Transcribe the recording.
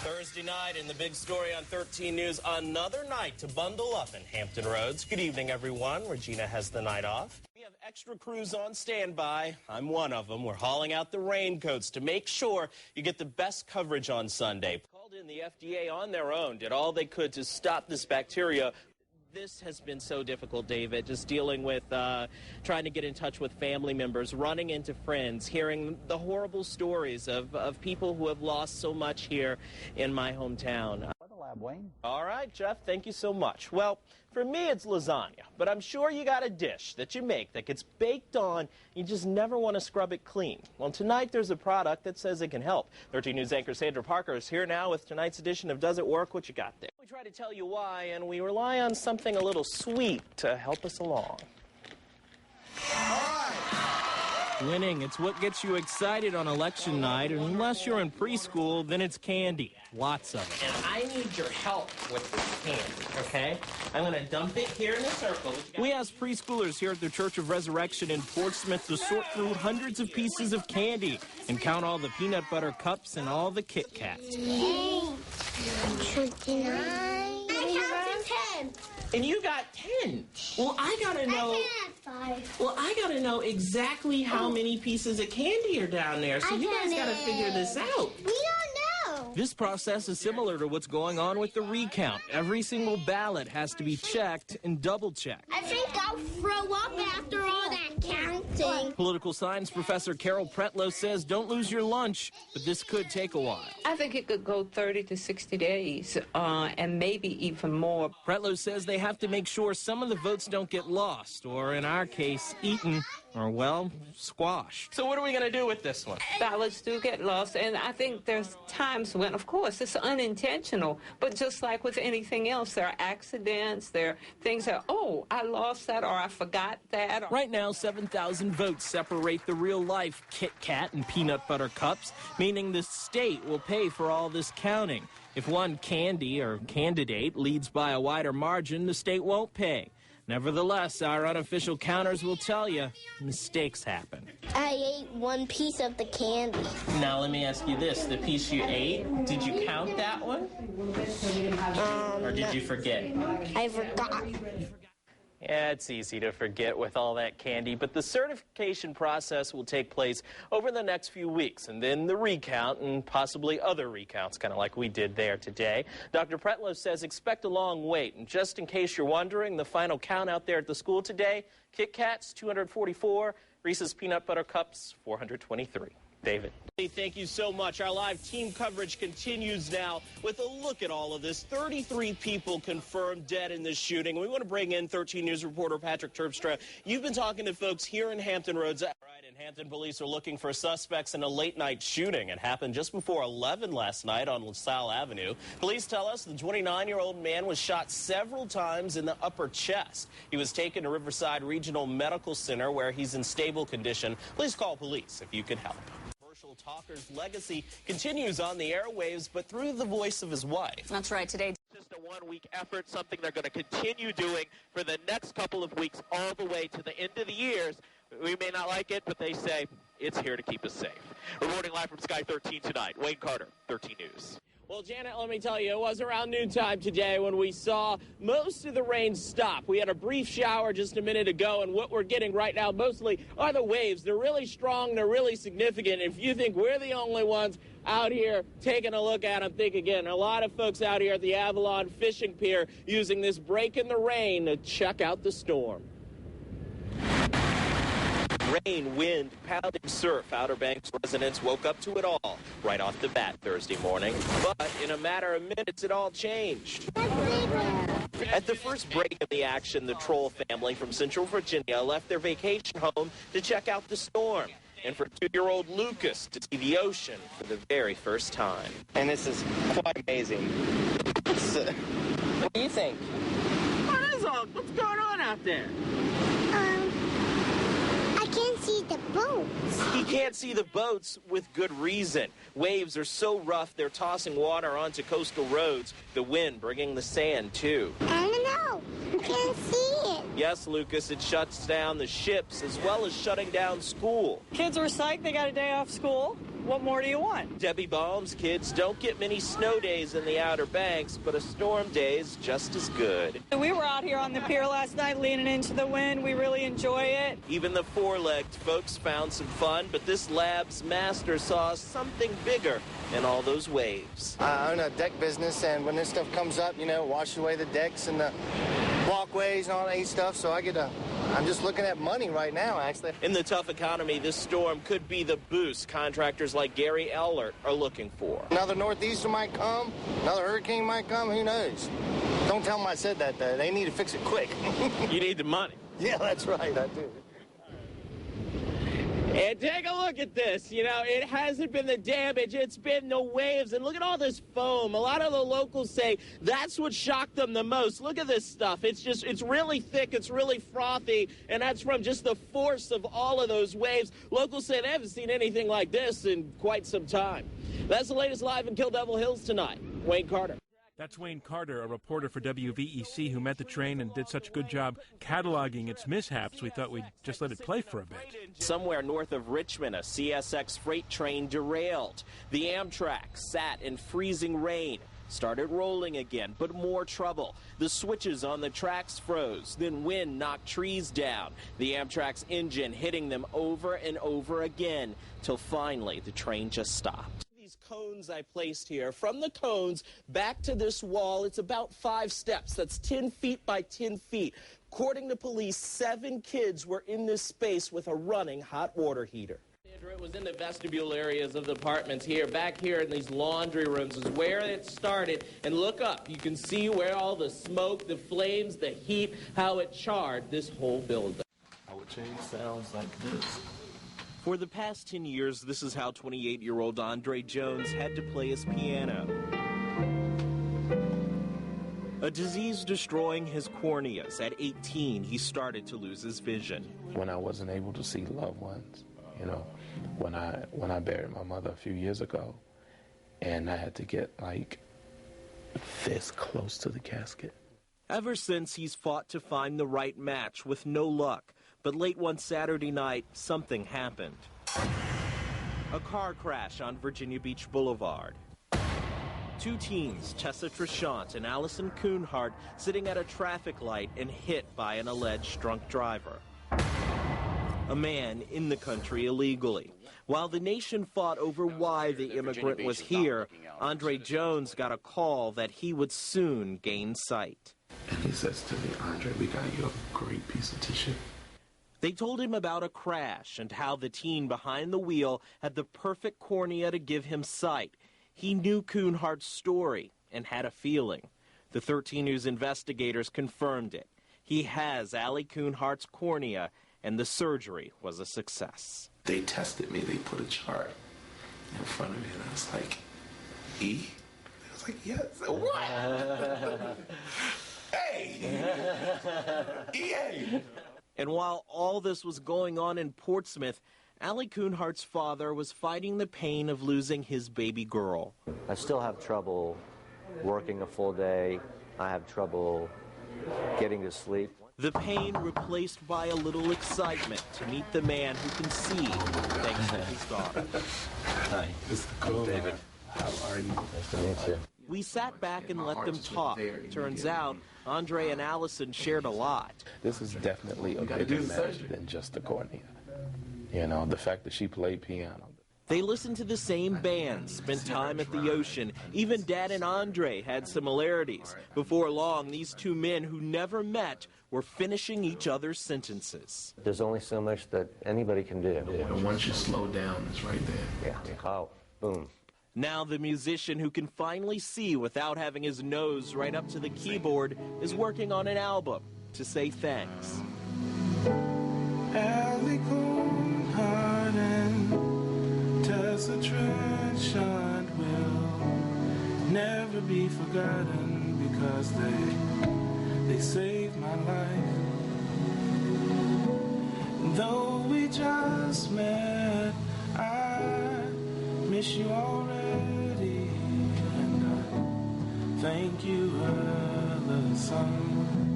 Thursday night in the big story on 13 News, another night to bundle up in Hampton Roads. Good evening, everyone. Regina has the night off. We have extra crews on standby. I'm one of them. We're hauling out the raincoats to make sure you get the best coverage on Sunday. Called in the FDA on their own, did all they could to stop this bacteria. This has been so difficult, David, just dealing with trying to get in touch with family members, running into friends, hearing the horrible stories of people who have lost so much here in my hometown. Wayne. All right, Jeff, thank you so much. Well, for me, it's lasagna, but I'm sure you got a dish that you make that gets baked on. You just never want to scrub it clean. Well, tonight there's a product that says it can help. 13 News anchor Sandra Parker is here now with tonight's edition of Does It Work? What you got there? We try to tell you why, and we rely on something a little sweet to help us along. Winning, it's what gets you excited on election night, and unless you're in preschool, then it's candy. Lots of it. And I need your help with this candy, okay? I'm going to dump it here in a circle. We asked preschoolers here at the Church of Resurrection in Portsmouth to sort through hundreds of pieces of candy and count all the peanut butter cups and all the Kit Kats. 29. I counted 10. And you got 10. Well, I gotta know. Well, I gotta know exactly how many pieces of candy are down there. So you guys gotta figure this out. We don't know. This process is similar to what's going on with the recount. Every single ballot has to be checked and double-checked. I think I'll throw up after all that counting. Political science professor Carol Pretlow says don't lose your lunch, but this could take a while. I think it could go 30 to 60 days, and maybe even more. Pretlow says they have to make sure some of the votes don't get lost, or in our case, eaten, or, well, squashed. So what are we going to do with this one? Ballots do get lost, and I think there's times when, of course, it's unintentional, but just like with anything else, there are accidents, there are things that, oh, I lost that, or I forgot that. Right now, 7,000 votes separate the real-life Kit Kat and peanut butter cups, meaning the state will pay for all this counting. If one candy or candidate leads by a wider margin, the state won't pay. Nevertheless, our unofficial counters will tell you mistakes happen. I ate one piece of the candy. Now let me ask you this. The piece you ate, did you count that one? Or did you forget? I forgot. Yeah, it's easy to forget with all that candy, but the certification process will take place over the next few weeks, and then the recount and possibly other recounts, kind of like we did there today. Dr. Pretlow says expect a long wait, and just in case you're wondering, the final count out there at the school today, Kit Kats, 244, Reese's Peanut Butter Cups, 423. David. Thank you so much. Our live team coverage continues now with a look at all of this. 33 people confirmed dead in this shooting. We want to bring in 13 News reporter Patrick Terpstra. You've been talking to folks here in Hampton Roads. Right, and Hampton police are looking for suspects in a late-night shooting. It happened just before 11 last night on LaSalle Avenue. Police tell us the 29-year-old man was shot several times in the upper chest. He was taken to Riverside Regional Medical Center where he's in stable condition. Please call police if you could help. Talker's legacy continues on the airwaves, but through the voice of his wife. That's right. Today, just a one-week effort, something they're going to continue doing for the next couple of weeks all the way to the end of the years. We may not like it, but they say it's here to keep us safe. Reporting live from Sky 13 tonight, Wayne Carter, 13 News. Well, Janet, let me tell you, it was around noontime today when we saw most of the rain stop. We had a brief shower just a minute ago, and what we're getting right now mostly are the waves. They're really strong. They're really significant. If you think we're the only ones out here taking a look at them, think again. A lot of folks out here at the Avalon Fishing Pier using this break in the rain to check out the storm. Rain, wind, pounding surf. Outer Banks residents woke up to it all right off the bat Thursday morning. But in a matter of minutes, it all changed. At the first break of the action, the Troll family from Central Virginia left their vacation home to check out the storm. And for 2-year-old Lucas to see the ocean for the very first time. And this is quite amazing. What do you think? What is all? What's going on out there? I can't see the boats. He can't see the boats with good reason. Waves are so rough, they're tossing water onto coastal roads. The wind bringing the sand, too. I don't know. I can't see it. Yes, Lucas, it shuts down the ships as well as shutting down school. Kids were psyched they got a day off school. what more do you want? Debbie Baum's kids don't get many snow days in the Outer Banks, but a storm day is just as good. We were out here on the pier last night leaning into the wind. We really enjoy it. Even the four-legged folks found some fun, but this lab's master saw something bigger in all those waves. I own a deck business, and when this stuff comes up, you know, it washes away the decks and the walkways and all that stuff, so I'm just looking at money right now, actually. In the tough economy, this storm could be the boost contractors like Gary Ellert are looking for. Another northeaster might come, another hurricane might come, who knows? Don't tell them I said that, though. They need to fix it quick. You need the money. Yeah, that's right, I do. And take a look at this. You know, it hasn't been the damage, it's been the waves. And look at all this foam. A lot of the locals say that's what shocked them the most. Look at this stuff. It's really thick, it's really frothy, and that's from just the force of all of those waves. Locals say they haven't seen anything like this in quite some time. That's the latest live in Kill Devil Hills tonight. Wayne Carter. That's Wayne Carter, a reporter for WVEC who met the train and did such a good job cataloging its mishaps, we thought we'd just let it play for a bit. Somewhere north of Richmond, a CSX freight train derailed. The Amtrak sat in freezing rain, started rolling again, but more trouble. The switches on the tracks froze, then wind knocked trees down. The Amtrak's engine hitting them over and over again, till finally the train just stopped. Cones I placed here, from the cones back to this wall, it's about 5 steps. That's 10 feet by 10 feet. According to police, 7 kids were in this space with a running hot water heater. It was in the vestibule areas of the apartments here. Back here in these laundry rooms is where it started. And look up. You can see where all the smoke, the flames, the heat, how it charred this whole building. How a change sounds like this. For the past 10 years, this is how 28-year-old Andre Jones had to play his piano. A disease destroying his corneas. At 18, he started to lose his vision. When I wasn't able to see loved ones, you know, when I buried my mother a few years ago, and I had to get like this close to the casket. Ever since, he's fought to find the right match with no luck. But late one Saturday night, something happened. A car crash on Virginia Beach Boulevard. 2 teens, Tessa Trishant and Allison Kuhnhart, sitting at a traffic light and hit by an alleged drunk driver. A man in the country illegally. While the nation fought over why the immigrant was here, Andre Jones got a call that he would soon gain sight. And he says to me, Andre, we got you a great piece of tissue. They told him about a crash and how the teen behind the wheel had the perfect cornea to give him sight. He knew Kuhnhart's story and had a feeling. The 13 News investigators confirmed it. He has Allie Kuhnhart's cornea, and the surgery was a success. They tested me. They put a chart in front of me, and I was like, E? I was like, yes. What? Hey! EA! And while all this was going on in Portsmouth, Allie Kuhnhart's father was fighting the pain of losing his baby girl. I still have trouble working a full day. I have trouble getting to sleep. The pain replaced by a little excitement to meet the man who can see thanks to his daughter. Hi, this is David. How are you? Nice to meet you. We sat back and let them talk. Turns out, Andre and Allison shared a lot. This is definitely a bigger match than just the cornea. You know, the fact that she played piano. They listened to the same band, spent time at the ocean. Even Dad and Andre had similarities. Before long, these 2 men who never met were finishing each other's sentences. There's only so much that anybody can do. And once you slow down, it's right there. Yeah. Oh, boom. Now the musician who can finally see without having his nose right up to the keyboard is working on an album to say thanks. Allie Kuhnhart and Tessa Trishant will never be forgotten because they saved my life. Though we just met, I miss you already, and I thank you, the sun.